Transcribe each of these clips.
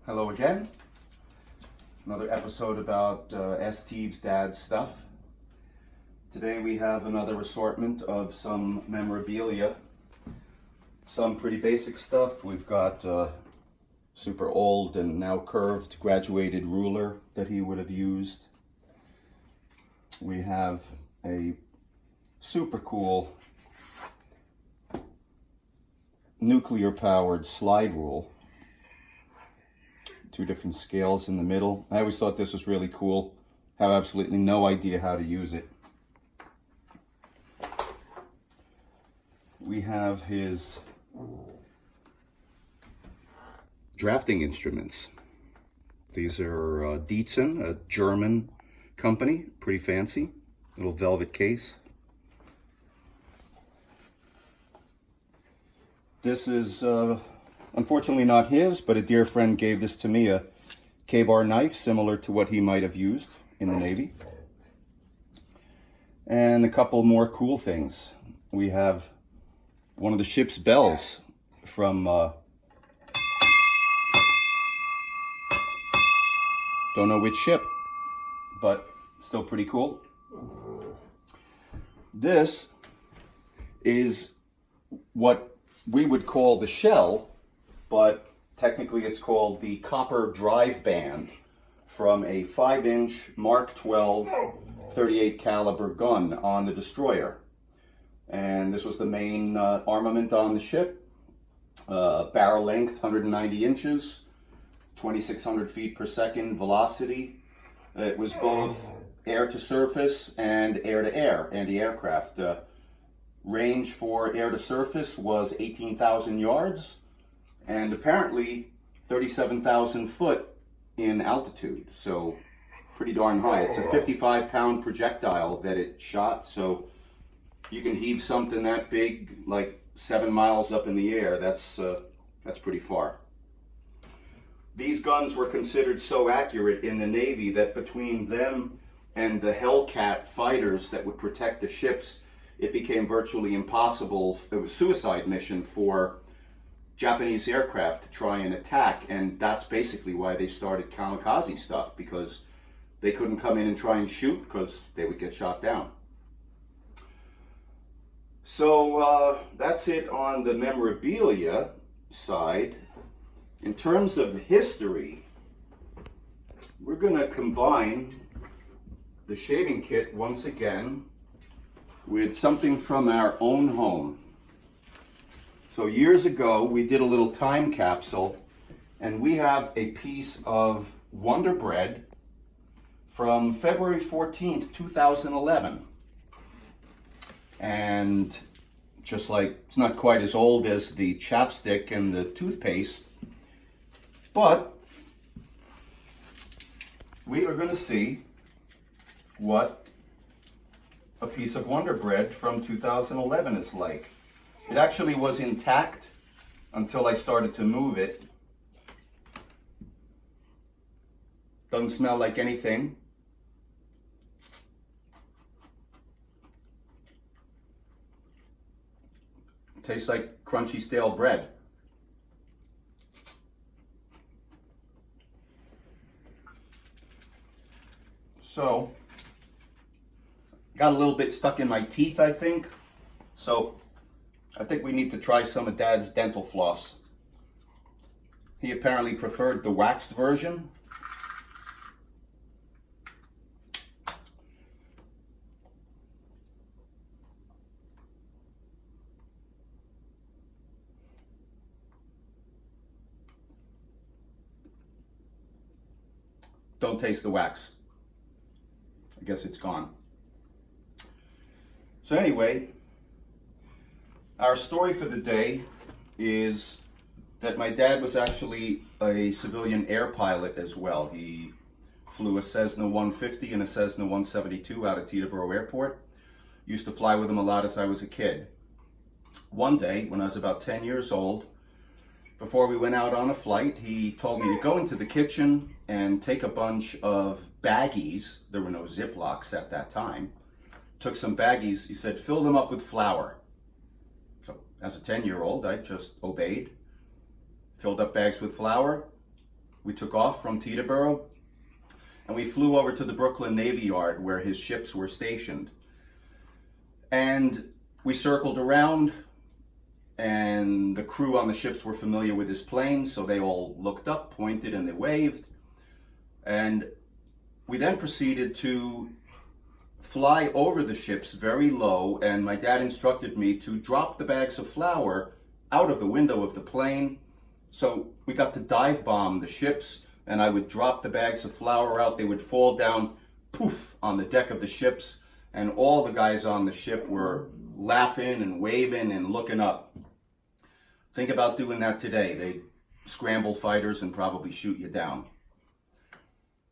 Hello again. Another episode about Steve's dad's stuff. Today we have another assortment of some memorabilia. Some pretty basic stuff. We've got super old and now curved graduated ruler that he would have used. We have a super cool nuclear powered slide rule. Two different scales in the middle. I always thought this was really cool. Have absolutely no idea how to use it. We have his drafting instruments. These are Dietzen, a German company, pretty fancy. Little velvet case. This is unfortunately not his, but a dear friend gave this to me, a K-bar knife similar to what he might have used in the Navy. And a couple more cool things. We have one of the ship's bells from, don't know which ship, but still pretty cool. This is what we would call the shell, but technically it's called the copper drive band from a 5-inch Mark 12 .38 caliber gun on the destroyer. And this was the main armament on the ship. Barrel length 190 inches, 2,600 feet per second velocity. It was both air to surface and air to air, anti-aircraft. Range for air to surface was 18,000 yards. And apparently 37,000 foot in altitude, so pretty darn high. It's a 55-pound projectile that it shot, so you can heave something that big, like 7 miles up in the air. That's pretty far. These guns were considered so accurate in the Navy that between them and the Hellcat fighters that would protect the ships, it became virtually impossible. It was a suicide mission for Japanese aircraft to try and attack, and that's basically why they started kamikaze stuff, because they couldn't come in and try and shoot because they would get shot down. So that's it on the memorabilia side. In terms of history, we're going to combine the shaving kit once again with something from our own home. So years ago, we did a little time capsule, and we have a piece of Wonder Bread from February 14th, 2011. And just like, it's not quite as old as the chapstick and the toothpaste, but we are going to see what a piece of Wonder Bread from 2011 is like. It actually was intact until I started to move it. Doesn't smell like anything. Tastes like crunchy stale bread. So, got a little bit stuck in my teeth, I think. So, I think we need to try some of Dad's dental floss. He apparently preferred the waxed version. Don't taste the wax. I guess it's gone. So anyway, our story for the day is that my dad was actually a civilian air pilot as well. He flew a Cessna 150 and a Cessna 172 out of Teterboro Airport. Used to fly with him a lot as I was a kid. One day, when I was about 10 years old, before we went out on a flight, he told me to go into the kitchen and take a bunch of baggies. There were no Ziplocs at that time. Took some baggies. He said, fill them up with flour. So as a 10-year-old, I just obeyed. Filled up bags with flour, we took off from Teterboro and we flew over to the Brooklyn Navy Yard where his ships were stationed. And we circled around, and the crew on the ships were familiar with his plane, so they all looked up, pointed, and they waved. And we then proceeded to fly over the ships very low, and my dad instructed me to drop the bags of flour out of the window of the plane. So we got to dive bomb the ships, and I would drop the bags of flour out. They would fall down, poof, on the deck of the ships, and all the guys on the ship were laughing and waving and looking up. Think about doing that today. They'd scramble fighters and probably shoot you down.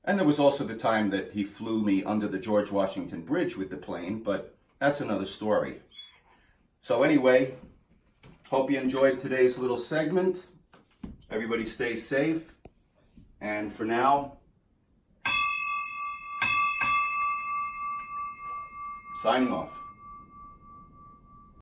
And there was also the time that he flew me under the George Washington Bridge with the plane, but that's another story. So anyway, hope you enjoyed today's little segment. Everybody stay safe. And for now, signing off.